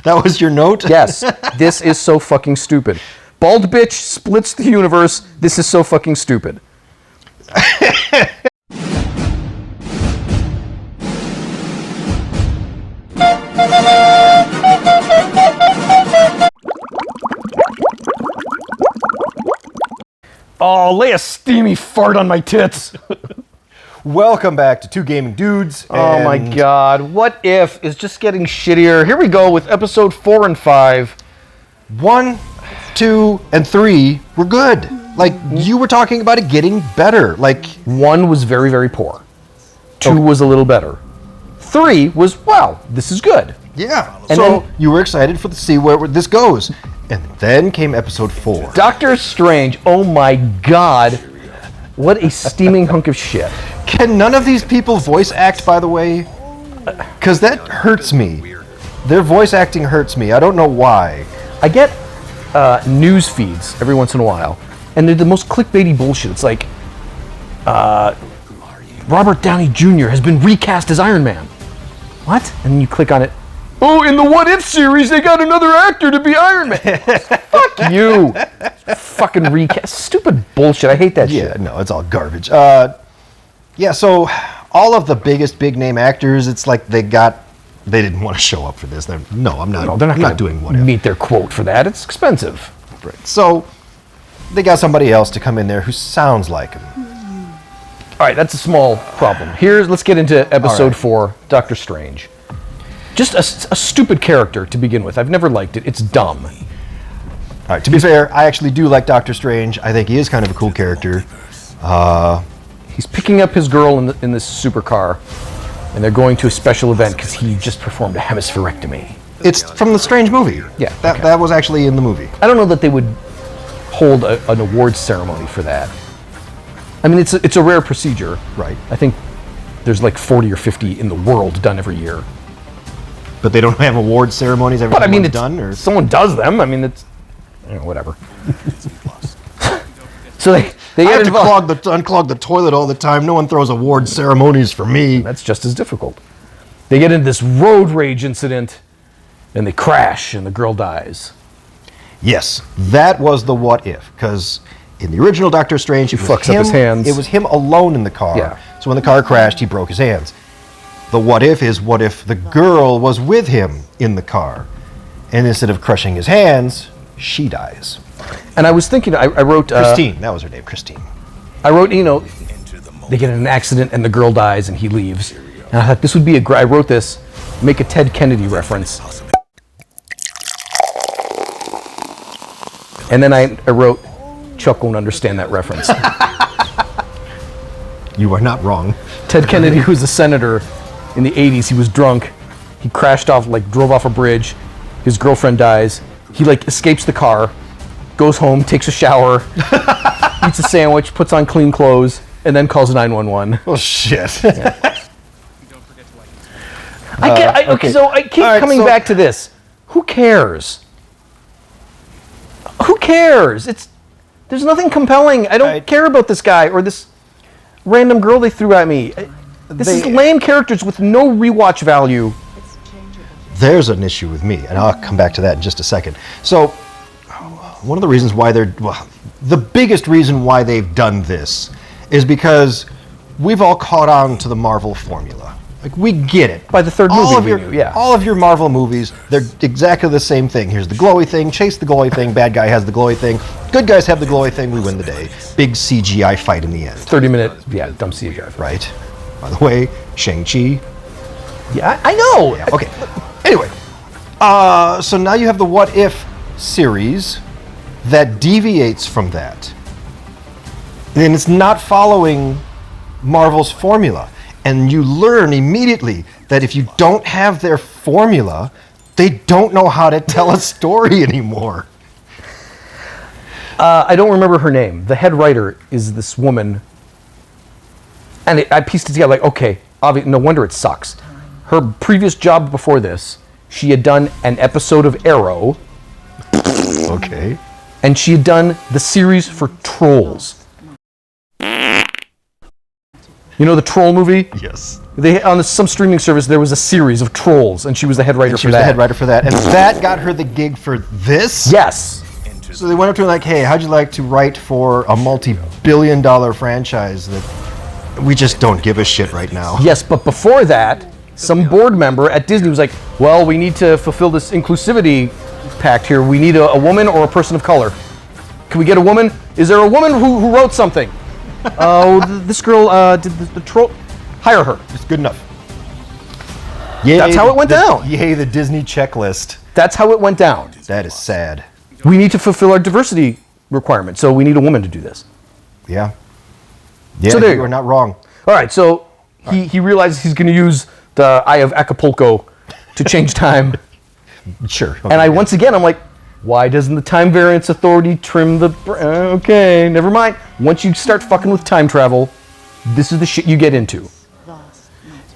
That was your note? Yes. This is so fucking stupid. Bald bitch splits the universe. This is so fucking stupid. Oh, lay a steamy fart on my tits. Welcome back to Two Gaming Dudes. Oh my god. What If is just getting shittier. Here we go with episode 4 and 5. 1, 2, and 3 were good. Like, you were talking about it getting better. Like, 1 was very, very poor. 2 was a little better. 3 was, wow, this is good. yeah. And so then- you were excited to see where this goes. And then came episode 4. Doctor Strange, oh my god. What a steaming hunk of shit. Can none of these people voice act, by the way? Because that hurts me. Their voice acting hurts me. I don't know why. I get news feeds every once in a while, and they're the most clickbaity bullshit. It's like, Robert Downey Jr. has been recast as Iron Man. What? And then you click on it. Oh, in the What If series, they got another actor to be Iron Man. Fuck you. Fucking recast. Stupid bullshit. I hate that shit. Yeah, no, it's all garbage. Yeah, so all of the biggest big name actors, it's like they didn't want to show up for this. I'm not doing What If. Meet their quote for that. It's expensive. Right. So they got somebody else to come in there who sounds like him. All right, that's a small problem. Let's get into episode 4, Doctor Strange. Just a stupid character to begin with. I've never liked it. It's dumb. All right, to be fair, I actually do like Doctor Strange. I think he is kind of a cool character. He's picking up his girl in this supercar, and they're going to a special event because he just performed a hemispherectomy. It's from the Strange movie. Yeah, That was actually in the movie. I don't know that they would hold an awards ceremony for that. I mean, it's a rare procedure. Right. I think there's like 40 or 50 in the world done every year. But they don't have award ceremonies every But I time mean, one's it's done? Or? someone does them. I mean, it's whatever. So they I get have to involved. unclog the toilet all the time. No one throws award ceremonies for me. That's just as difficult. They get into this road rage incident, and they crash, and the girl dies. Yes, that was the what if. Because in the original Doctor Strange, He fucks up his hands. It was him alone in the car. Yeah. So when the car crashed, he broke his hands. The what if is what if the girl was with him in the car, and instead of crushing his hands, she dies. And I was thinking, I wrote... Christine, that was her name, Christine. I wrote, they get in an accident and the girl dies and he leaves. And I thought this would be I wrote this, make a Ted Kennedy reference. And then I wrote, Chuck won't understand that reference. You are not wrong. Ted Kennedy was a senator in the 80s. He was drunk. He crashed off, drove off a bridge. His girlfriend dies. He, escapes the car, goes home, takes a shower, eats a sandwich, puts on clean clothes, and then calls 911. Oh, shit. Yeah. So I keep coming back to this. Who cares? Who cares? There's nothing compelling. I don't care about this guy or this random girl they threw at me. This is lame characters with no rewatch value. There's an issue with me, and I'll come back to that in just a second. So, one of the reasons why the biggest reason why they've done this is because we've all caught on to the Marvel formula. We get it. By the third movie we knew, yeah. All of your Marvel movies, they're exactly the same thing. Here's the glowy thing, chase the glowy thing, bad guy has the glowy thing, good guys have the glowy thing, we win the day. Big CGI fight in the end. 30-minute, dumb CGI. Right. By the way, Shang-Chi. Yeah, I know. Yeah, okay. Anyway, so now you have the What If series that deviates from that. And it's not following Marvel's formula. And you learn immediately that if you don't have their formula, they don't know how to tell a story anymore. I don't remember her name. The head writer is this woman. And I pieced it together okay, no wonder it sucks. Her previous job before this, she had done an episode of Arrow. Okay. And she had done the series for Trolls. You know the Troll movie? Yes. They on some streaming service there was a series of Trolls, and she was the head writer And she for was that. the head writer for that. And that got her the gig for this? Yes. So they went up to her like, hey, how'd you like to write for a multi-billion-dollar franchise that we just don't give a shit right now? Yes, but before that, some board member at Disney was like, well, we need to fulfill this inclusivity pact here. We need a woman or a person of color. Can we get a woman? Is there a woman who wrote something? Oh, this girl did the troll. Hire her. It's good enough. Yay, That's how it went down. Yay, the Disney checklist. That's how it went down. That is sad. We need to fulfill our diversity requirement, so we need a woman to do this. Yeah. Yeah, So there you you go. are not wrong. All right, so he realizes he's going to use the Eye of Acapulco to change time. Sure. And once again, I'm like, why doesn't the Time Variance Authority trim the... okay, never mind. Once you start fucking with time travel, this is the shit you get into.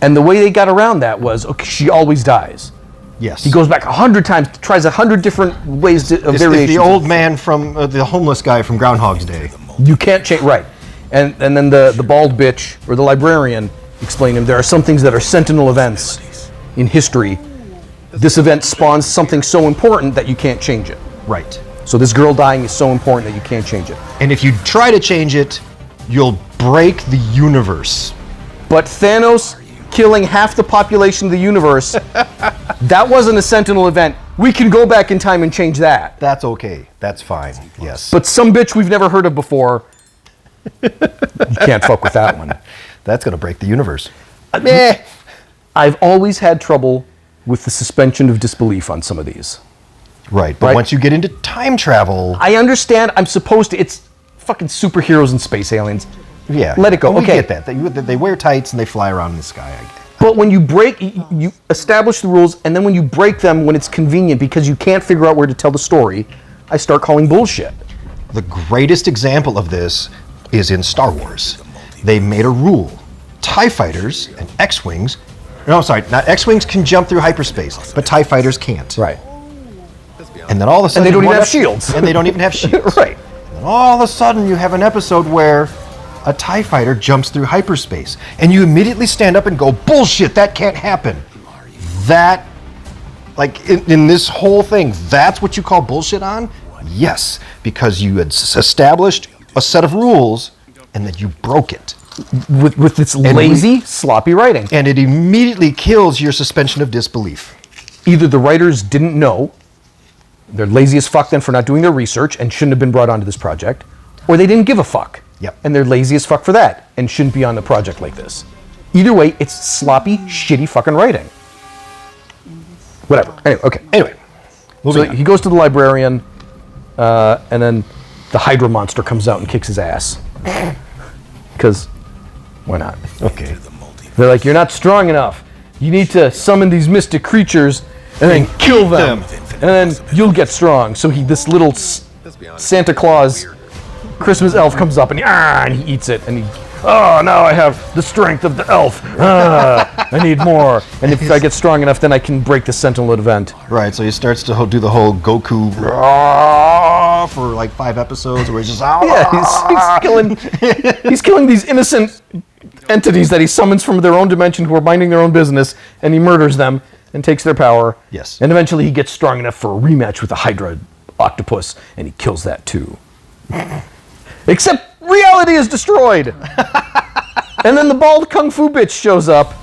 And the way they got around that was, okay, she always dies. Yes. He goes back 100 times, tries 100 different ways of It's variations. the old man from the homeless guy from Groundhog's Day. You can't change, right. And then the bald bitch, or the librarian, explained to him, there are some things that are sentinel events in history. This event spawns something so important that you can't change it. Right. So this girl dying is so important that you can't change it. And if you try to change it, you'll break the universe. But Thanos killing half the population of the universe, that wasn't a sentinel event. We can go back in time and change that. That's okay. That's fine. Yes. But some bitch we've never heard of before, you can't fuck with that one. That's going to break the universe. I've always had trouble with the suspension of disbelief on some of these. Right. But Right. once you get into time travel, I understand I'm supposed to, it's fucking superheroes and space aliens. yeah. Let it go. We Okay. get that. They wear tights and they fly around in the sky. I get. But when you break, you establish the rules, and then when you break them when it's convenient because you can't figure out where to tell the story, I start calling bullshit. The greatest example of this is in Star Wars. They made a rule. TIE fighters and X-Wings, no, sorry, not X-Wings can jump through hyperspace, but TIE fighters can't. Right. And then all of a sudden... they don't even one have ep- shields. And they don't even have shields. Right. And then all of a sudden you have an episode where a TIE fighter jumps through hyperspace. And you immediately stand up and go, bullshit, that can't happen. That, like in this whole thing, that's what you call bullshit on? Yes, because you had established a set of rules and then you broke it. With its lazy, sloppy writing. And it immediately kills your suspension of disbelief. Either the writers didn't know, they're lazy as fuck then for not doing their research and shouldn't have been brought onto this project, or they didn't give a fuck. Yep. And they're lazy as fuck for that and shouldn't be on a project like this. Either way, it's sloppy, shitty fucking writing. Whatever. Anyway, okay. Anyway, So moving on. he goes to the librarian, and then the Hydra monster comes out and kicks his ass. Because, why not? Okay. They're like, you're not strong enough. You need to summon these mystic creatures and then kill them. And then you'll get strong. So this little Santa Claus Christmas elf comes up and he eats it. And now I have the strength of the elf. I need more. And if I get strong enough, then I can break the Sentinel event. Right, so he starts to do the whole Goku for like 5 episodes where he's just He's killing these innocent entities that he summons from their own dimension who are minding their own business, and he murders them and takes their power. Yes. And eventually he gets strong enough for a rematch with the Hydra octopus, and he kills that too. Except reality is destroyed. And then the bald kung fu bitch shows up,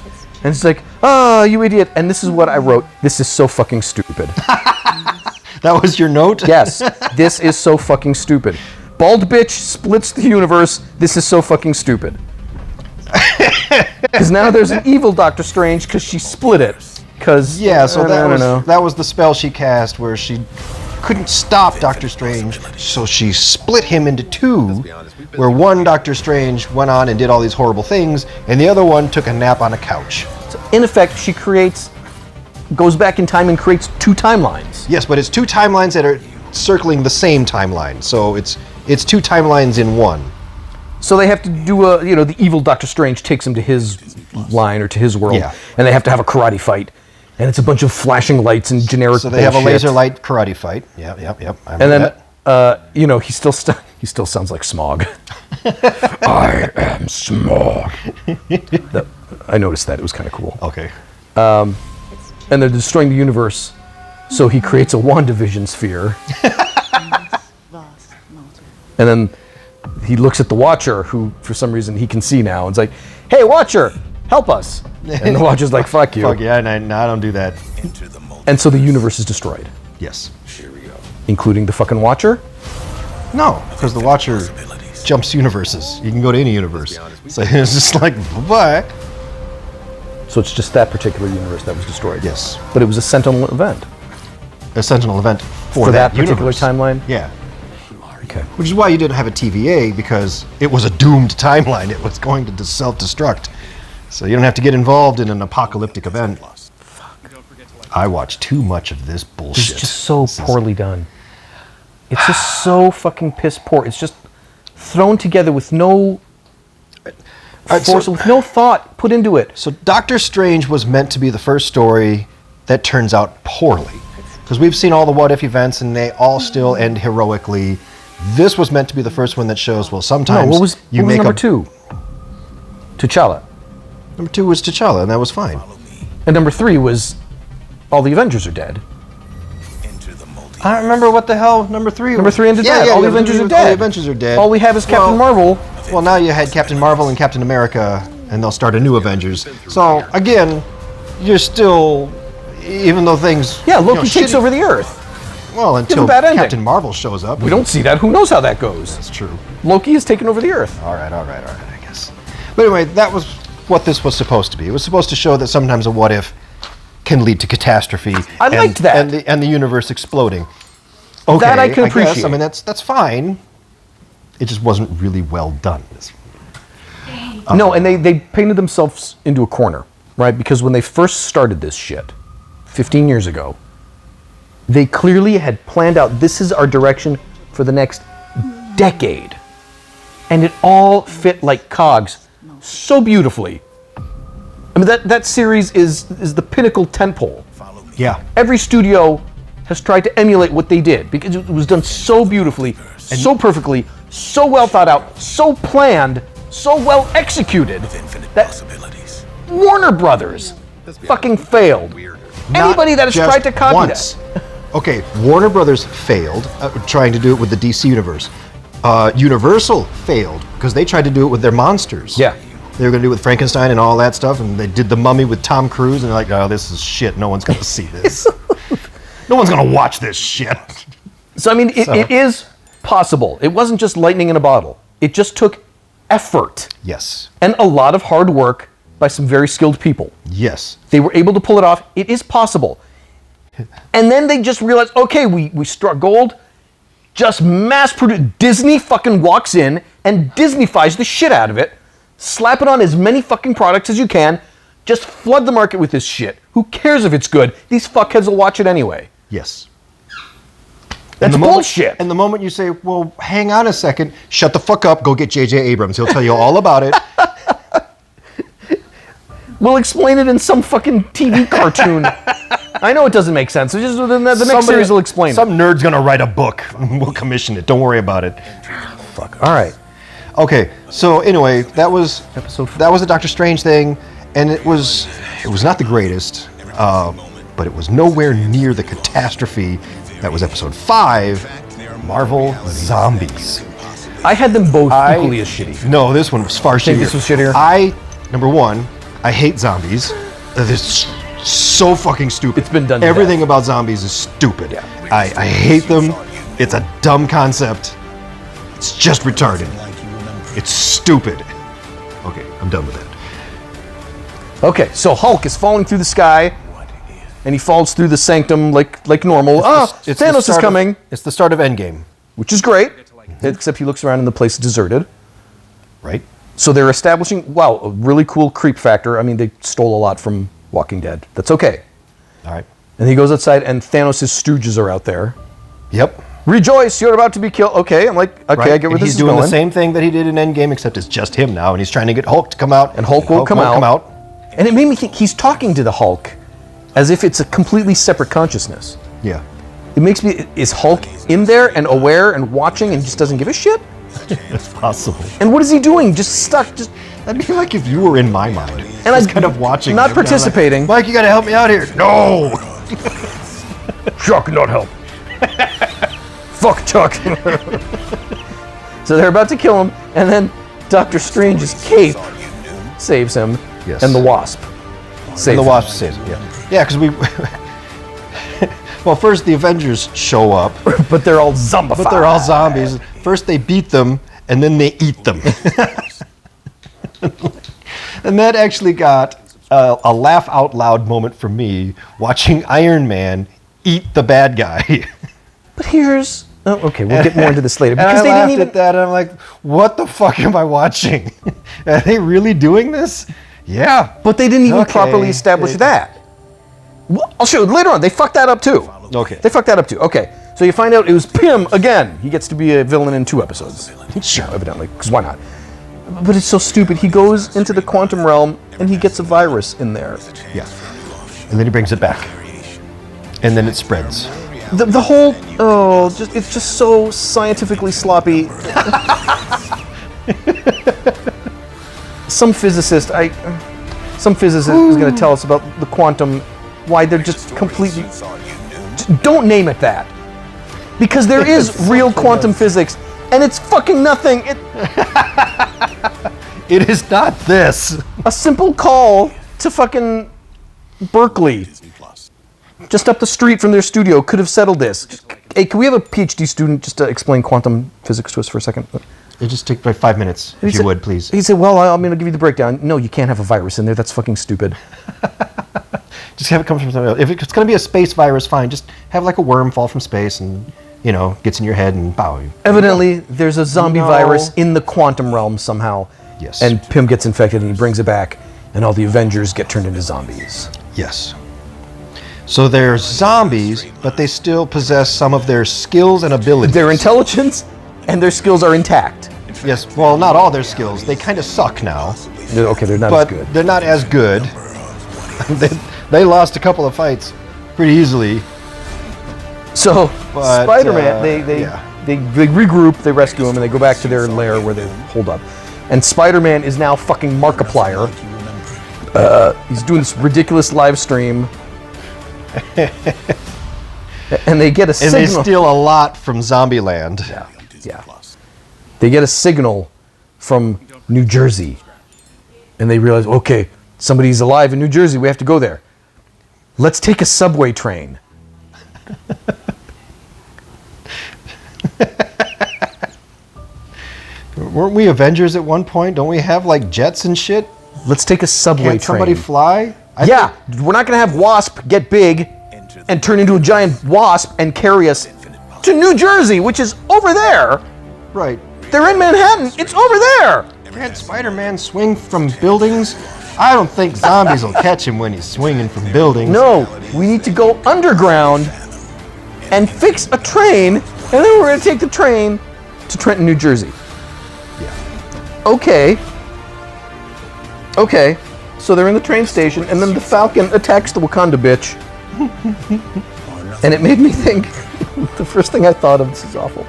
and it's like, oh, you idiot. And this is what I wrote. This is so fucking stupid. That was your note? Yes, this is so fucking stupid. Bald bitch splits the universe. This is so fucking stupid. Because now there's an evil Doctor Strange because she split it. Because Yeah, so I don't know. that was the spell she cast where she couldn't stop Doctor Strange, so she split him into 2, where one Doctor Strange went on and did all these horrible things, and the other one took a nap on a couch. So in effect, she goes back in time and creates 2 timelines. Yes, but it's 2 timelines that are circling the same timeline, so it's 2 timelines in one. So they have to do the evil Doctor Strange takes him to his line or to his world, Yeah. and they have to have a karate fight. And it's a bunch of flashing lights and generic So they have a bullshit. laser light karate fight. Yep. I And remember then, that. he still sounds like Smog. I am small. I noticed that. It was kind of cool. Okay. And they're destroying the universe, so he creates a WandaVision sphere. And then he looks at the Watcher, who for some reason he can see now, and is like, "Hey, Watcher, help us!" And the Watcher's like, "Fuck you." Fuck yeah, no, I don't do that. And so the universe is destroyed, Yes. including the fucking Watcher. No, because the Watcher jumps universes. You can go to any universe. So it's just like, bye. So it's just that particular universe that was destroyed. Yes. But it was a Sentinel event A Sentinel event for that particular universe. timeline. Yeah. Okay. Which is why you didn't have a TVA, because it was a doomed timeline. It was going to self-destruct. So you don't have to get involved in an apocalyptic event. I watch too much of this bullshit. It's just so poorly done. It's just so fucking piss poor. It's just thrown together with no force, with no thought put into it. So Doctor Strange was meant to be the first story that turns out poorly. Because we've seen all the what-if events, and they all still end heroically. This was meant to be the first one that shows, well, sometimes No, what was number 2? T'Challa. Number 2 was T'Challa, and that was fine. And number 3 was all the Avengers are dead. I don't remember what the hell number 3 was. Number 3 ended dead. All the Avengers are dead. All the Avengers are dead. All we have is Captain Marvel. Well, now you had Captain Marvel and Captain America, and they'll start a new Avengers. So, again, you're still, even though things... Yeah, Loki takes over the Earth. Well, until bad ending. Captain Marvel shows up. We don't see that. Who knows how that goes? That's true. Loki has taken over the Earth. All right, I guess. But anyway, that was what this was supposed to be. It was supposed to show that sometimes a what-if can lead to catastrophe. I liked that. And the universe exploding. Okay, That I can guess. appreciate. I mean, that's fine. It just wasn't really well done. No, and they painted themselves into a corner, right? Because when they first started this shit, 15 years ago, they clearly had planned out, this is our direction for the next decade. And it all fit like cogs so beautifully. I mean, that series is the pinnacle tentpole. Yeah. Every studio has tried to emulate what they did because it was done so beautifully, so perfectly, so well thought out, so planned, so well executed that Warner Brothers fucking failed. Anybody that has tried to copy that. Okay, Warner Brothers failed trying to do it with the DC universe. Universal failed because they tried to do it with their monsters. Yeah. They were going to do it with Frankenstein and all that stuff, and they did The Mummy with Tom Cruise, and they're like, oh, this is shit. No one's going to see this. No one's going to watch this shit. So, I mean, it is possible. It wasn't just lightning in a bottle. It just took effort. Yes. And a lot of hard work by some very skilled people. Yes. They were able to pull it off. It is possible. And then they just realized, okay, we struck gold. Just mass produce. Disney fucking walks in and Disneyfies the shit out of it. Slap it on as many fucking products as you can. Just flood the market with this shit. Who cares if it's good? These fuckheads will watch it anyway. Yes. That's bullshit. And the moment you say, well, hang on a second, shut the fuck up, go get J.J. Abrams. He'll tell you all about it. We'll explain it in some fucking TV cartoon. I know it doesn't make sense. So just the next series will explain Some nerd's going to write a book. We'll commission it. Don't worry about it. Fuck. All right. Okay, so anyway, that was Episode 4. That was a Doctor Strange thing, and it was not the greatest, but it was nowhere near the catastrophe that was Episode 5, Marvel Zombies. I had them both equally as shitty. No, this one was far shittier. Think this was shittier? Number one, I hate zombies. This is so fucking stupid. It's been done to Everything death. about zombies is stupid. Yeah. I hate them. It's a dumb concept. It's just retarded. It's stupid. Okay, I'm done with that. Okay, so Hulk is falling through the sky, and he falls through the sanctum like normal. It's the Thanos is start coming, It's the start of Endgame, which is great, except he looks around and the place is deserted. right? So they're establishing, wow, a really cool creep factor. I mean, they stole a lot from Walking Dead. That's okay. All right. And he goes outside, and Thanos' stooges are out there. Yep. Rejoice, you're about to be killed. Okay, I'm like, okay, Right? I get where And this he's is doing going. the same thing that he did in Endgame, except it's just him now, and he's trying to get Hulk to come out. And Hulk won't come out. And it made me think he's talking to the Hulk as if it's a completely separate consciousness. Yeah. It makes me, is Hulk in there and aware and watching and just doesn't give a shit? It's possible. And what is he doing? Just stuck. Just That'd be like if you were in my mind. And Just I kind of watching. not him, kinda participating. Like, Mike, you gotta help me out here. No. Chuck, not help. Fuck Chuck. So they're about to kill him, and then Doctor Strange's cape saves him, Yes. and the Wasp saves And the him. Wasp saves it. Yeah, because we. Well, first the Avengers show up, But they're all zombified. but they're all zombies. First they beat them, and then they eat them. And that actually got a laugh out loud moment for me watching Iron Man eat the bad guy. But here's... Oh, okay, we'll get more into this later. And Because I they laughed didn't even... at that, and I'm like, what the fuck am I watching? Are they really doing this? Yeah. But they didn't even Okay. properly establish that. Well, I'll show you later on. They fucked that up too. Okay. They fucked that up too. Okay, so you find out it was Pym again. He gets to be a villain in 2 episodes. Sure, evidently, because why not? But it's so stupid. He goes into the quantum realm and he gets a virus in there. Yeah. And then he brings it back. And then it spreads. The whole it's just so scientifically sloppy. Some physicist is going to tell us about the quantum, why they're just completely. Don't name it that, because there is real quantum physics, and it's fucking nothing. It is not this. A simple call to fucking Berkeley, just up the street from their studio, could have settled this. Hey, can we have a PhD student just to explain quantum physics to us for a second? It just take like 5 minutes, if you would, please. He said, well, I'm going to give you the breakdown. No, you can't have a virus in there. That's fucking stupid. Just have it come from something else. If it's going to be a space virus, fine. Just have like a worm fall from space and, gets in your head and pow. Evidently, there's a zombie virus in the quantum realm somehow. Yes. And Pym gets infected and he brings it back, and all the Avengers get turned into zombies. Yes. So they're zombies, but they still possess some of their skills and abilities. Their intelligence and their skills are intact. Yes, well, not all their skills. They kind of suck now. They're not But as good. they're not as good. they lost a couple of fights pretty easily. So, But, Spider-Man, yeah. they regroup, they rescue him, and they go back to their lair where they hold up. And Spider-Man is now fucking Markiplier. He's doing this ridiculous live stream. And they get a signal. And they steal a lot from Zombieland. Yeah. They get a signal from New Jersey. And they realize, okay, somebody's alive in New Jersey. We have to go there. Let's take a subway train. Weren't we Avengers at one point? Don't we have like jets and shit? Let's take a subway Can't train. somebody fly? We're not going to have Wasp get big and turn into a giant wasp and carry us to New Jersey, which is over there. Right. They're in Manhattan. It's over there. Can't Spider-Man swing from buildings? I don't think zombies will catch him when he's swinging from buildings. No, we need to go underground and fix a train, and then we're going to take the train to Trenton, New Jersey. Yeah. Okay. So they're in the train station, and then the Falcon attacks the Wakanda bitch. And it made me think, the first thing I thought of, this is awful.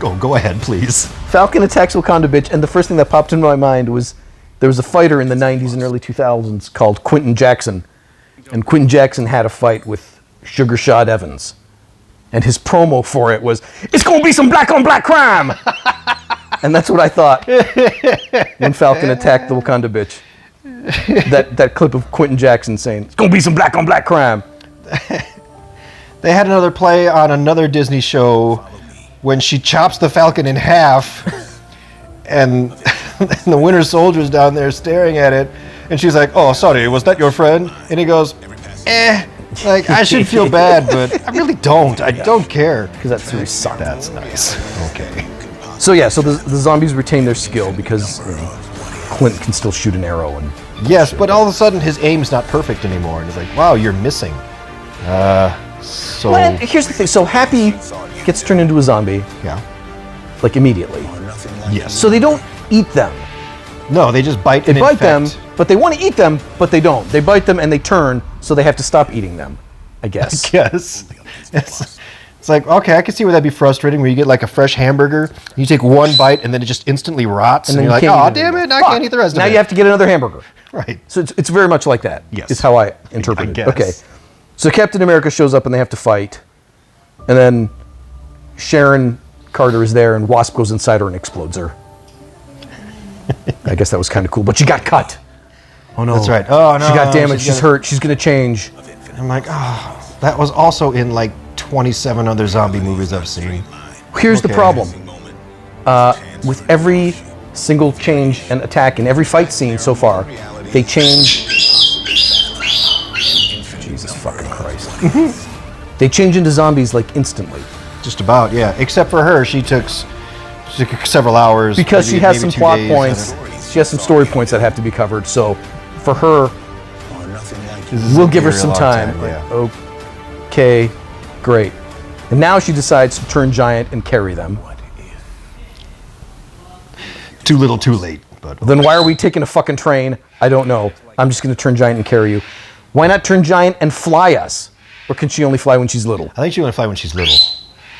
Go ahead, please. Falcon attacks Wakanda bitch, and the first thing that popped into my mind was there was a fighter in the 90s and early 2000s called Quentin Jackson. And Quentin Jackson had a fight with Sugar Shot Evans. And his promo for it was, it's going to be some black on black crime! And that's what I thought when Falcon attacked the Wakanda bitch. That clip of Quentin Jackson saying, it's going to be some black on black crime. They had another play on another Disney show when she chops the Falcon in half and the Winter Soldier's down there staring at it and she's like, oh, sorry, was that your friend? And he goes, like, I should feel bad, but I really don't. I don't care. Because that's really sucked. That's nice. Okay. So the zombies retain their skill because Clint can still shoot an arrow. And Yes, but all of a sudden his aim's not perfect anymore. And he's like, wow, you're missing. So... Well, here's the thing. So Happy gets turned into a zombie, Yeah. like immediately. Yes. So they don't eat them. No, they just bite They and bite them, infect. but they want to eat them, but they don't. They bite them and they turn, so they have to stop eating them, I guess. Yes. It's It's like, okay, I can see where that'd be frustrating, where you get like a fresh hamburger, you take one bite, and then it just instantly rots, and then you're like, you can't oh, eat it damn it, anymore. I can't eat the rest of it. Now you have to get another hamburger. Right. So it's very much like that. Yes. Is how I interpret I it. guess. Okay. So Captain America shows up and they have to fight. And then Sharon Carter is there and Wasp goes inside her and explodes her. I guess that was kind of cool. But she got cut. Oh no. That's right. Oh no. She got damaged. She's hurt. She's going to change. I'm like, oh, that was also in like 27 other zombie movies I've seen. Here's the Okay. problem. With every single change and attack in every fight scene so far, they change. Jesus fucking Christ. They change into zombies like instantly. Just about, yeah. Except for her, she took several hours. Because maybe- she has maybe some 2 plot days, points. She has some story points that have to be covered. So for her, we'll give her some time. Yeah. Okay, great. And now she decides to turn giant and carry them. Too little, too late. But Then why are we taking a fucking train? I don't know. I'm just going to turn giant and carry you. Why not turn giant and fly us? Or can she only fly when she's little? I think she can fly when she's little.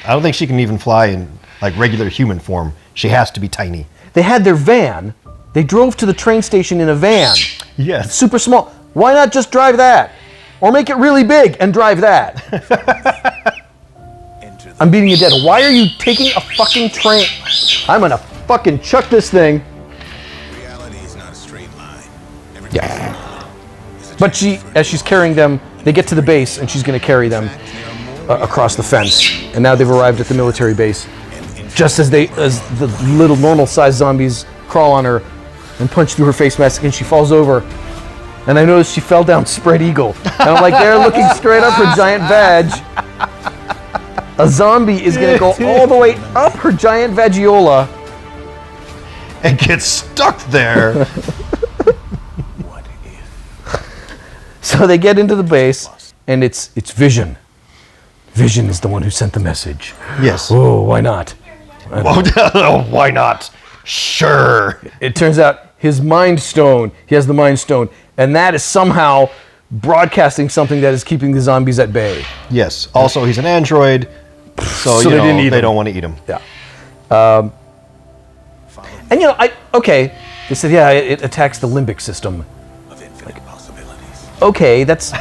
I don't think she can even fly in like regular human form. She has to be tiny. They had their van. They drove to the train station in a van. Yes. Super small. Why not just drive that? Or make it really big and drive that? I'm beating you dead. Why are you taking a fucking train? I'm gonna fucking chuck this thing. Reality is not a straight line. Yeah. But as she's carrying them, they get to the base and she's gonna carry them across the fence. And now they've arrived at the military base. Just as the little normal-sized zombies crawl on her and punch through her face mask, and she falls over. And I noticed she fell down spread eagle. And I'm like, they're looking straight up her giant vag. A zombie is gonna go all the way up her giant vagiola. And get stuck there. What if? So they get into the base, and it's Vision. Vision is the one who sent the message. Yes. Oh, why not? Well, why not? Sure. It turns out his Mind Stone, he has the Mind Stone, and that is somehow broadcasting something that is keeping the zombies at bay. Yes. Also, he's an android, so, So you they know, didn't eat they him. don't want to eat him. Yeah. And they said, yeah, it attacks the limbic system. Of infinite possibilities. Okay, that's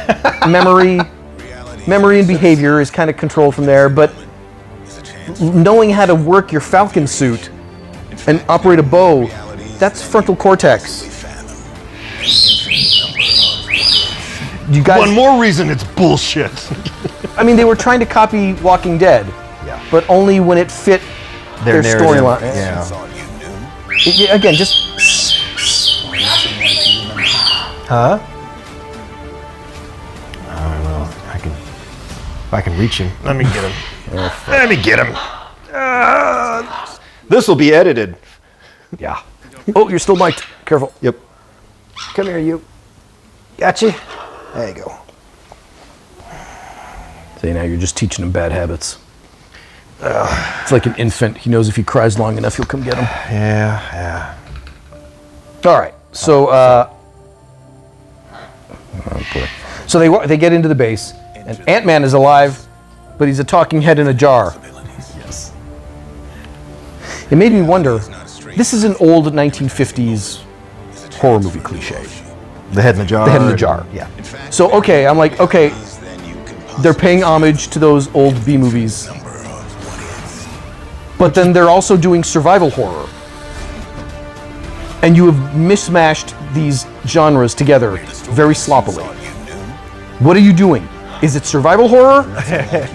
memory. Memory and behavior is kind of controlled from there, but Is a chance. knowing how to work your Falcon suit and operate a bow, that's frontal cortex. You guys, One more reason it's bullshit. I mean, they were trying to copy Walking Dead, Yeah. but only when it fit their narrative, storyline. Yeah. Thought you knew. Again, just Huh? I don't know. If I can reach him. Let me get him. Let me get him. This will be edited. yeah. Oh, you're still mic'd. Careful. Yep. Come here, you. Gotcha. There you go. See, now you're just teaching him bad habits. It's like an infant. He knows if he cries long enough, you'll come get him. Yeah. All right. So, oh boy. So they get into the base, and Ant-Man is alive, but he's a talking head in a jar. Yes. It made me wonder. This is an old 1950s horror movie cliche. The head in the jar. The head in the jar. Yeah. So okay, I'm like, okay, they're paying homage to those old B movies, but then they're also doing survival horror, and you have mismatched these genres together very sloppily. What are you doing? Is it survival horror?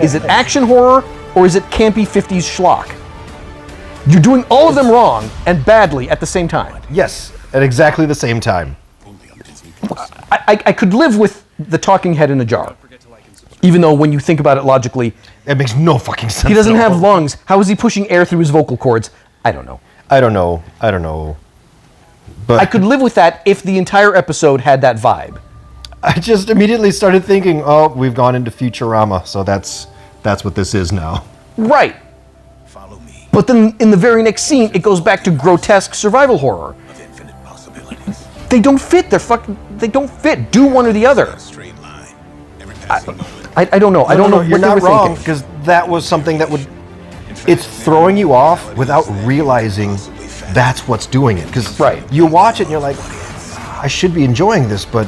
Is it action horror? Or is it campy 50s schlock? You're doing all of them wrong and badly at the same time. Yes. At exactly the same time. I could live with the talking head in a jar, even though when you think about it logically, It makes no fucking sense. he doesn't at have all. lungs. How is he pushing air through his vocal cords? I don't know. I don't know. But I could live with that if the entire episode had that vibe. I just immediately started thinking, oh, we've gone into Futurama, so that's what this is now. Right. Follow me. But then in the very next scene, it goes back to grotesque survival horror. Of infinite possibilities. They don't fit. They don't fit. Do one or the other. Straight line. Every passing moment. I don't know. I don't know You're what they not were wrong thinking. because that was something that would, it's throwing you off without realizing that's what's doing it. Because Right. you watch it and you're like, I should be enjoying this, but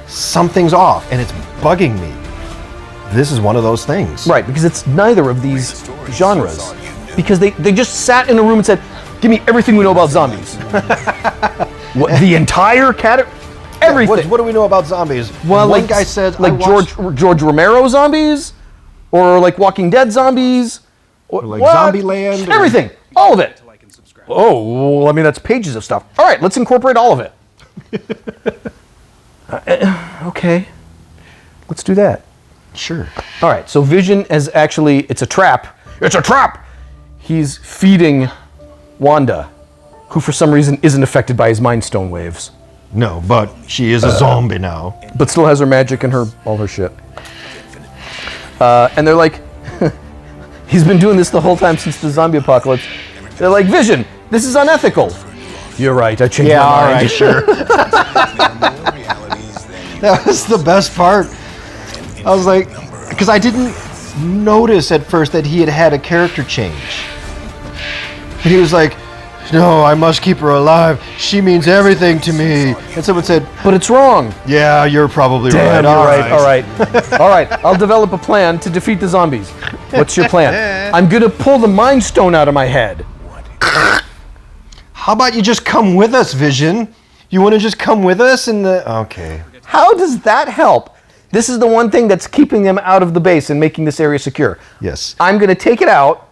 something's off and it's bugging me. This is one of those things. Right, because it's neither of these genres. Because they just sat in a room and said, give me everything we know about zombies. What, the entire category? Everything. What do we know about zombies? Well, one like, guy said, like I watched, George Romero zombies, or like Walking Dead zombies, or like Zombieland, or- everything, all of it. Oh, well, I mean that's pages of stuff. All right, let's incorporate all of it. Okay, let's do that. sure. All right, so Vision is actually, it's a trap. It's a trap! He's feeding Wanda, who for some reason isn't affected by his Mind Stone waves, No, but she is a zombie now. but still has her magic and all her shit. And they're like, he's been doing this the whole time since the zombie apocalypse. They're like, Vision, this is unethical. You're right, I changed Yeah, my all mind. right, sure. More realities than That was the best part. I was like, because I didn't notice at first that he had had a character change. And he was like, no, I must keep her alive. She means everything to me. And someone said, But it's wrong. yeah, you're probably Damn, right. you're right. All right. All right. I'll develop a plan to defeat the zombies. What's your plan? I'm going to pull the Mind Stone out of my head. How about you just come with us, Vision? You want to just come with us in the... Okay. How does that help? This is the one thing that's keeping them out of the base and making this area secure. Yes. I'm going to take it out,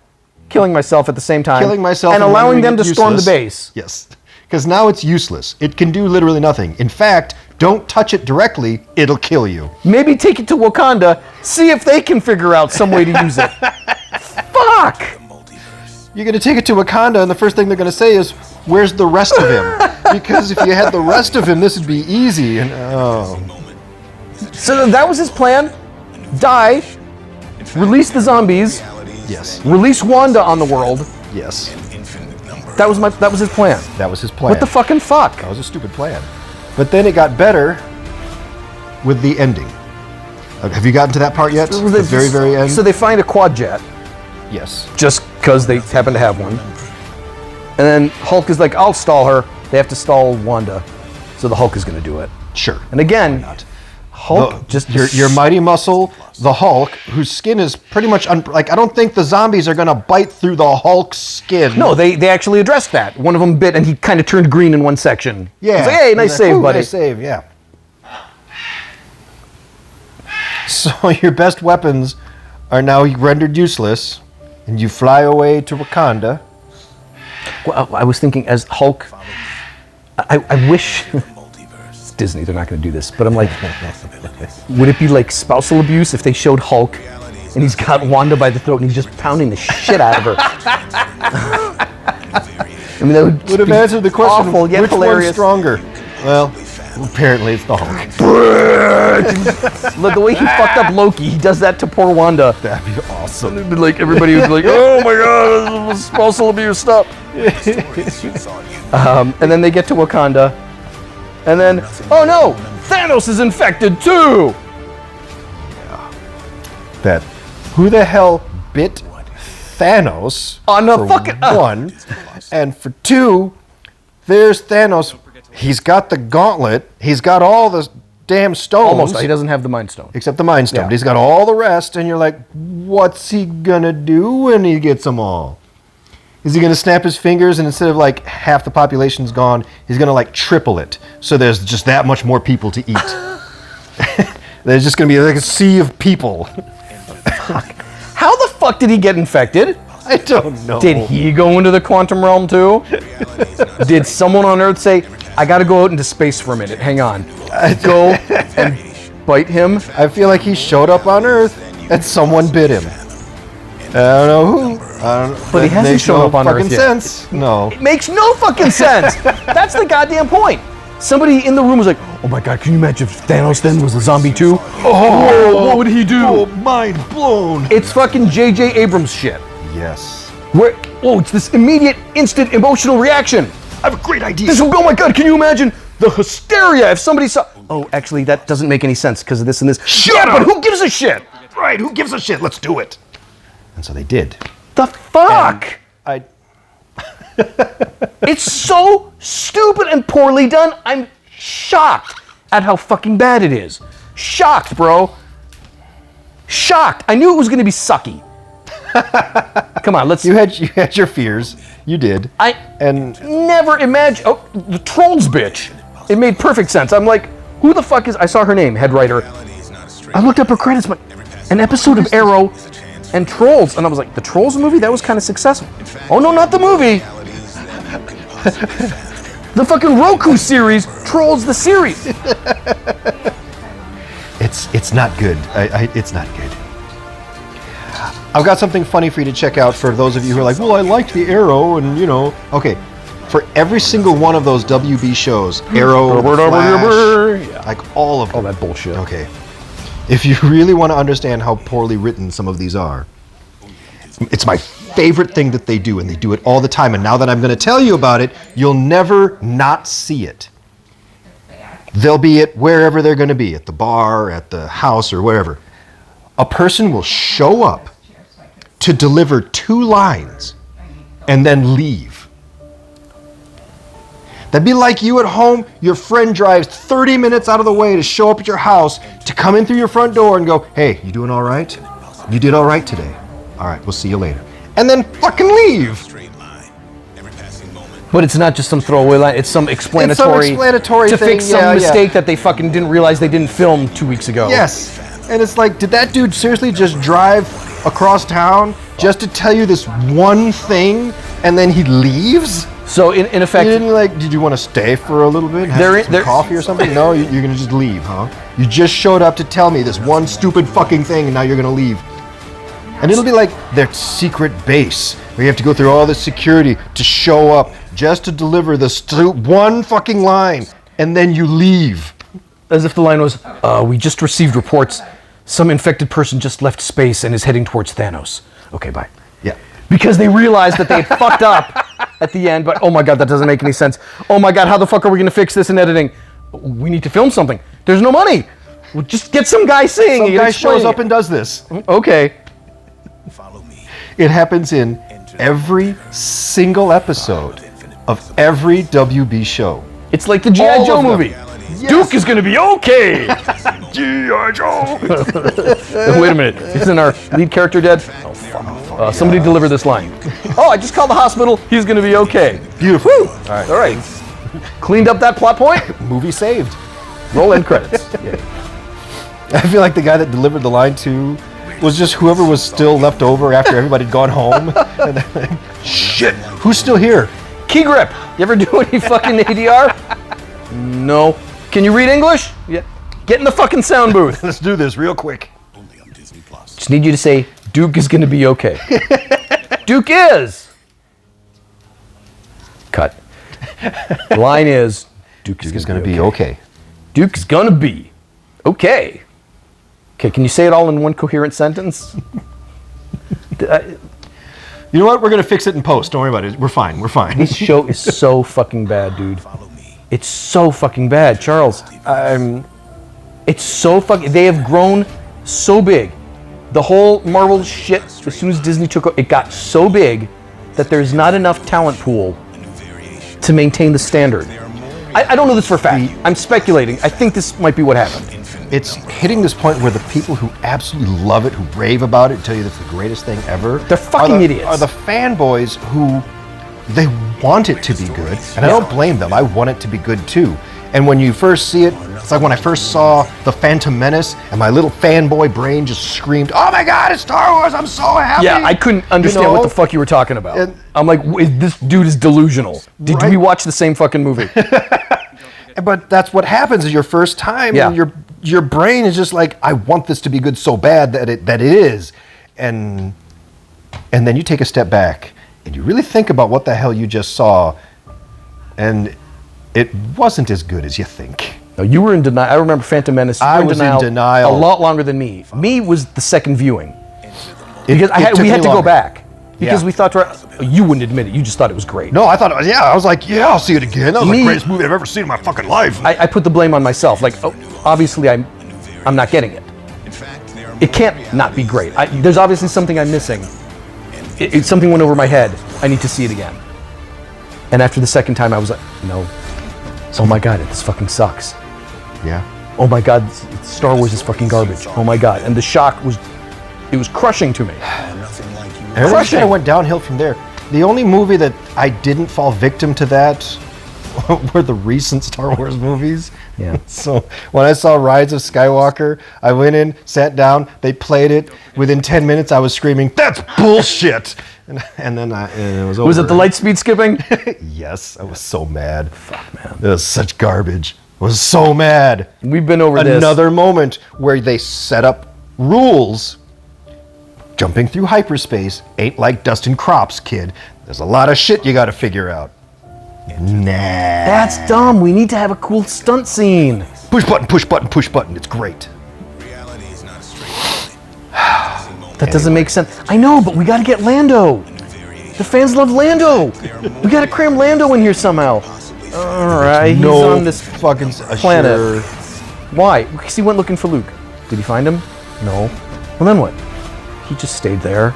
killing myself at the same time. Killing myself and allowing rendering them to it storm the useless. base. Yes. Because now it's useless. It can do literally nothing. In fact, don't touch it directly. It'll kill you. Maybe take it to Wakanda, see if they can figure out some way to use it. Fuck! multiverse. You're going to take it to Wakanda, and the first thing they're going to say is, where's the rest of him? Because if you had the rest of him, this would be easy. And So that was his plan. Die, release the zombies, yes, release Wanda on the world. yes, Infinite number. That was his plan. that was his plan. What the fucking fuck? That was a stupid plan. But then it got better with the ending. Have you gotten to that part yet? The very, very end? So they find a quad jet, Yes. just because they happen to have one. And then Hulk is like, I'll stall her. They have to stall Wanda. So the Hulk is going to do it. Sure. And again, Hulk just... your mighty muscle, the Hulk, whose skin is pretty much like I don't think the zombies are gonna bite through the Hulk's skin. No, they actually addressed that. One of them bit and he kind of turned green in one section. Yeah. He's like, hey, nice He's like, save, "Ooh, buddy. Nice save, yeah. So your best weapons are now rendered useless, and you fly away to Wakanda. Well, I was thinking as Hulk, I wish... Multiverse. Disney, they're not going to do this, but I'm like, would it be like spousal abuse if they showed Hulk and he's got Wanda by the throat and he's just pounding the shit out of her? I mean, that Would have be answered the question, awful, yet which hilarious. one's stronger? Well, apparently it's the Hulk. Look, the way he fucked up Loki, he does that to poor Wanda. That'd be awesome. And it'd be like everybody was like, oh my god, this is spousal abuse stuff. And then they get to Wakanda, and then, oh no, Thanos is infected too. That who the hell bit Thanos On the for fucking- one, and for two, there's Thanos. He's got the gauntlet. He's got all the damn stones. Almost, he doesn't have the Mind Stone. Except the Mind Stone. Yeah. He's got all the rest, and you're like, what's he gonna do when he gets them all? Is he gonna snap his fingers and instead of like half the population's gone, he's gonna like triple it? So there's just that much more people to eat. There's just gonna be like a sea of people. How the fuck did he get infected? I don't know. Did he go into the quantum realm too? Did someone on Earth say, I gotta go out into space for a minute, hang on. Go and bite him? I feel like he showed up on Earth and someone bit him. I don't know who. I don't know. But he That hasn't makes shown no up on fucking Earth yet. sense. No. It makes no fucking sense. That's the goddamn point. Somebody in the room was like, oh my god, can you imagine if Thanos then was a zombie too? Oh, what would he do? Oh, mind blown. It's fucking J.J. Abrams shit. Yes. Where, it's this immediate, instant emotional reaction. I have a great idea. Oh my god, can you imagine the hysteria if somebody saw... Oh, actually, that doesn't make any sense because of this and this. Shut yeah, up! but who gives a shit? Right, who gives a shit? Let's do it. And so they did. The fuck? I It's so stupid and poorly done. I'm shocked at how fucking bad it is. Shocked, bro. Shocked. I knew it was going to be sucky. Come on, let's... you had your fears. You did. And never imagined... Oh, the Trolls bitch. It made perfect sense. I'm like, who the fuck is... I saw her name, head writer. I looked up her credits, but an episode of Arrow and Trolls. And I was like, the Trolls movie? That was kind of successful. Oh, no, not the movie. The fucking Roku series, Trolls the series. It's not good. It's not good. I've got something funny for you to check out for those of you who are like, well, I liked the Arrow, and okay. For every single one of those WB shows, Arrow, Flash, like all of them. All that bullshit. Okay. If you really want to understand how poorly written some of these are, it's my favorite thing that they do, and they do it all the time. And now that I'm going to tell you about it, you'll never not see it. They'll be at wherever they're going to be, at the bar, at the house, or wherever. A person will show up to deliver 2 lines and then leave. That'd be like you at home, your friend drives 30 minutes out of the way to show up at your house, to come in through your front door and go, hey, you doing all right? You did all right today. All right, we'll see you later. And then fucking leave. But it's not just some throwaway line, it's some explanatory to thing, fix some mistake that they fucking didn't realize they didn't film 2 weeks ago. Yes. And it's like, did that dude seriously just drive across town just to tell you this one thing and then he leaves? So in effect, you didn't did you want to stay for a little bit? Have some coffee or something? No, you're going to just leave, huh? You just showed up to tell me this one stupid fucking thing and now you're going to leave. And it'll be like their secret base where you have to go through all this security to show up just to deliver this one fucking line and then you leave. As if the line was, we just received reports. Some infected person just left space and is heading towards Thanos. Okay, bye. Yeah. Because they realized that they had fucked up at the end, but oh my God, that doesn't make any sense. Oh my God, how the fuck are we going to fix this in editing? We need to film something. There's no money. We'll just get some guy singing. Some guy shows up and does this. Okay. Follow me. It happens in every single episode of every WB show. It's like the G.I. Joe movie. Yes. Duke is going to be okay. G.I. Joe. Wait a minute. Isn't our lead character dead? Oh, fuck. Somebody deliver this line. Oh, I just called the hospital. He's going to be okay. Beautiful. Woo. All right. Cleaned up that plot point. Movie saved. Roll end credits. Yay. I feel like the guy that delivered the line to was just whoever was still left over after everybody had gone home. And then, shit, who's still here? Key grip. You ever do any fucking ADR? No. Can you read English? Yeah. Get in the fucking sound booth. Let's do this real quick. Only on Disney Plus. Just need you to say, Duke is going to be okay. Duke is. Cut. The line is, Duke is going to be okay. Duke is going to be okay. Okay, can you say it all in one coherent sentence? You know what? We're going to fix it in post. Don't worry about it. We're fine. We're fine. This show is so fucking bad, dude. Follow me. It's so fucking bad, Charles. It's so fucking... They have grown so big. The whole Marvel shit, as soon as Disney took over, it got so big that there's not enough talent pool to maintain the standard. I don't know this for a fact. I'm speculating. I think this might be what happened. It's hitting this point where the people who absolutely love it, who rave about it, tell you that's the greatest thing ever. They're fucking idiots. Are the fanboys who they want it to be good, and I don't blame them. I want it to be good too. And when you first see it, it's like when I first saw The Phantom Menace, and my little fanboy brain just screamed, "Oh my God, it's Star Wars! I'm so happy!" Yeah, I couldn't understand what the fuck you were talking about. And, I'm like, this dude is delusional. Did we watch the same fucking movie? But that's what happens is your first time, Yeah. and your brain is just like, I want this to be good so bad that it is, and then you take a step back and you really think about what the hell you just saw, and it wasn't as good as you think. No, you were in denial. I remember Phantom Menace. I was in denial. A lot longer than me. Me was the second viewing It because took we me had to go longer. back because Yeah. we thought you wouldn't admit it. You just thought it was great. No, I thought it was, I was like, yeah, I'll see it again. That was Me- the greatest movie I've ever seen in my fucking life. I put the blame on myself. Like, obviously, I'm not getting it. It can't not be great. There's obviously something I'm missing. something went over my head. I need to see it again. And after the second time, I was like, no. Oh my God, this fucking sucks. Yeah. Oh my God, Star Wars is fucking garbage. Oh my God. And the shock was crushing to me. Everything just kind of went downhill from there. The only movie that I didn't fall victim to that were the recent Star Wars movies. Yeah. So when I saw Rise of Skywalker, I went in, sat down, they played it. Within 10 minutes, I was screaming, "That's bullshit!" And then it was over. Was it the light speed skipping? Yes, I was so mad. Fuck, man. It was such garbage. I was so mad. We've been over Another moment where they set up rules. Jumping through hyperspace ain't like dusting crops, kid. There's a lot of shit you gotta figure out. Nah. That's dumb. We need to have a cool stunt scene. Push button, push button, push button. It's great. Reality is not a straight line. That doesn't make sense. I know, but we gotta get Lando. The fans love Lando. We gotta cram Lando in here somehow. Alright, he's on this fucking planet. Sure. Why? Because he went looking for Luke. Did he find him? No. Well, then what? He just stayed there.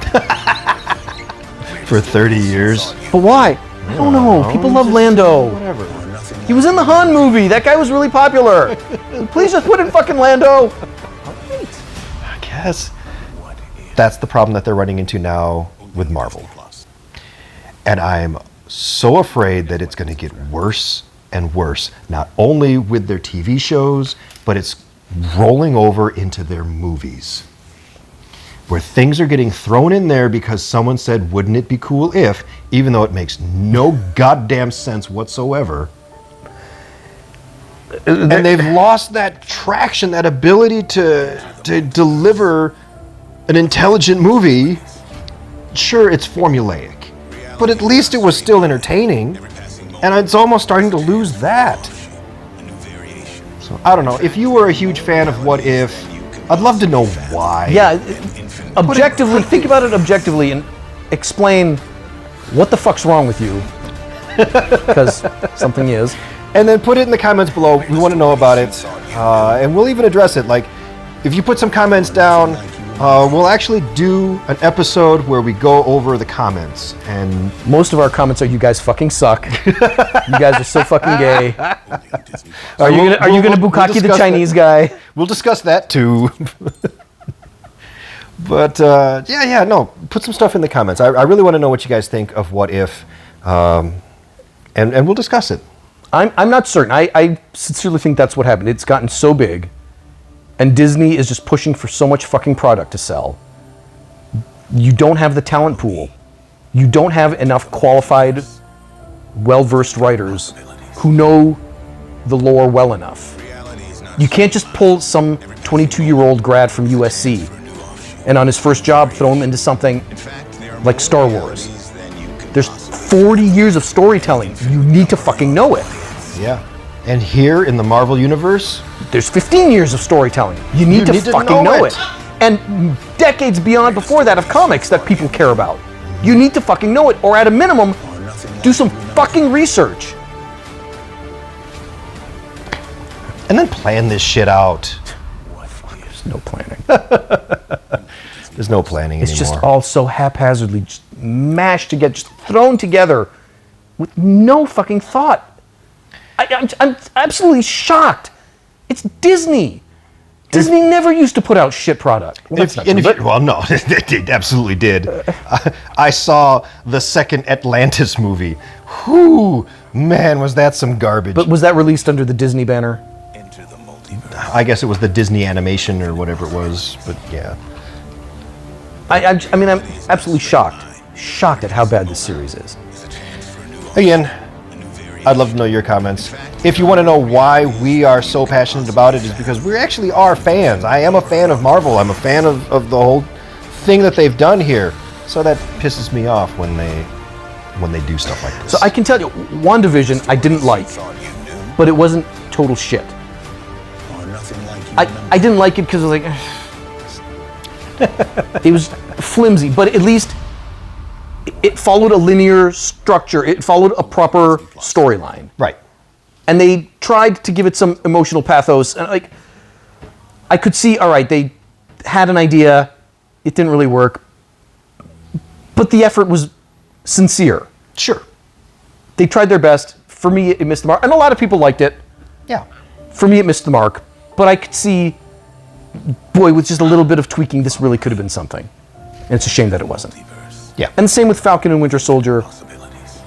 For 30 years. But why? I don't know. People love Lando. Whatever. He was in the Han movie. That guy was really popular. Please just put in fucking Lando. I guess. That's the problem that they're running into now with Marvel. And I'm so afraid that it's going to get worse and worse. Not only with their TV shows, but it's rolling over into their movies. Where things are getting thrown in there because someone said, wouldn't it be cool if, even though it makes no goddamn sense whatsoever. And they've lost that traction, that ability to deliver an intelligent movie. Sure, it's formulaic, but at least it was still entertaining. And it's almost starting to lose that. So I don't know. If you were a huge fan of What If, I'd love to know why. Yeah, objectively, think about it objectively and explain what the fuck's wrong with you. Because something is. And then put it in the comments below. We want to know about it. And we'll even address it. Like, if you put some comments down, we'll actually do an episode where we go over the comments. And most of our comments are, you guys fucking suck. You guys are so fucking gay. Are you gonna bukkake the Chinese guy? We'll discuss that too. But no, put some stuff in the comments. I really want to know what you guys think of What If, and we'll discuss it. I'm not certain. I sincerely think that's what happened. It's gotten so big, and Disney is just pushing for so much fucking product to sell. You don't have the talent pool. You don't have enough qualified, well-versed writers who know the lore well enough. You can't just pull some 22-year-old grad from USC and on his first job throw him into something like Star Wars. There's 40 years of storytelling. You need to fucking know it. Yeah. And here in the Marvel Universe, there's 15 years of storytelling. You need to fucking know it. And decades beyond before that of comics that people care about. You need to fucking know it, or at a minimum, do some fucking research. And then plan this shit out. There's no planning. There's no planning It's anymore. just all so haphazardly, just mashed together, just thrown together with no fucking thought. I'm absolutely shocked. It's Disney. Disney never used to put out shit product. Well, well, no, they absolutely did. I saw the second Atlantis movie. Whew, man, was that some garbage. But was that released under the Disney banner? I guess it was the Disney animation or whatever it was, but yeah. I mean, I'm absolutely shocked. Shocked at how bad this series is. Again, I'd love to know your comments. If you want to know why we are so passionate about it, is because we actually are fans. I am a fan of Marvel. I'm a fan of the whole thing that they've done here. So that pisses me off when they do stuff like this. So I can tell you, WandaVision I didn't like, but it wasn't total shit. I didn't like it because I was like, it was flimsy, but at least it followed a linear structure. It followed a proper storyline. Right. And they tried to give it some emotional pathos. And like, I could see, all right, they had an idea. It didn't really work. but the effort was sincere. Sure. They tried their best. For me, it missed the mark. And a lot of people liked it. Yeah. For me, it missed the mark. But I could see, boy, with just a little bit of tweaking, this really could have been something. And it's a shame that it wasn't. Yeah. And same with Falcon and Winter Soldier.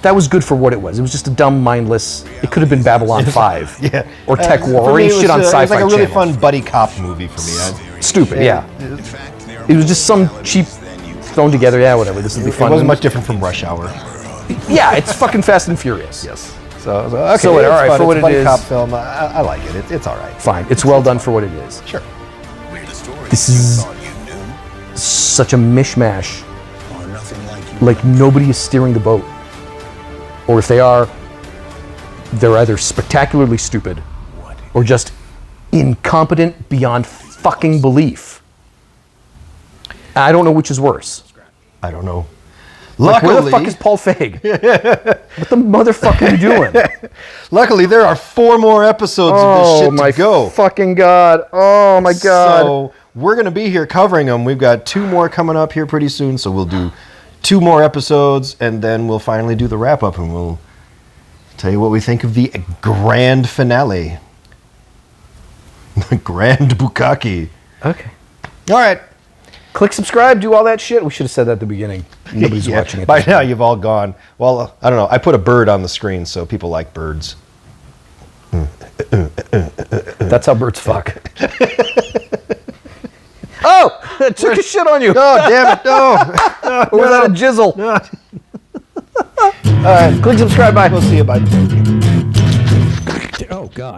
That was good for what it was. It was just a dumb, mindless. It could have been Babylon 5. Yeah. Or Tech War, For or me, any it shit on was, Sci-Fi it was like a really Channel. fun buddy cop movie for me. Stupid, yeah. It was just some cheap, thrown together, yeah, whatever, this will be It fun. wasn't much different from Rush Hour. Yeah, it's fucking Fast and Furious. Yes. So okay, So, all it's right, fun. for what it's a it buddy is- cop film. I like it. It's all right. Fine, it's well done for what it is. Sure. This is such a mishmash. Like, nobody is steering the boat. Or if they are, they're either spectacularly stupid or just incompetent beyond fucking belief. I don't know which is worse. I don't know. Like, Luckily, where the fuck is Paul Feig? What the motherfucker are you doing? luckily, there are 4 more episodes of this shit my to go. fucking God. Oh my God. So we're going to be here covering them. We've got 2 more coming up here pretty soon. So we'll do 2 more episodes, and then we'll finally do the wrap up, and we'll tell you what we think of the grand finale. The Grand Bukkake. Okay. All right. Click subscribe, do all that shit. We should have said that at the beginning. Nobody's Yeah, watching it. by now, you've all gone. Well, I don't know. I put a bird on the screen, so people like birds. That's how birds fuck. Oh! I took a shit on you! No, damn it, no. Or was that a jizzle? All right. Click subscribe, bye. We'll see you. Bye.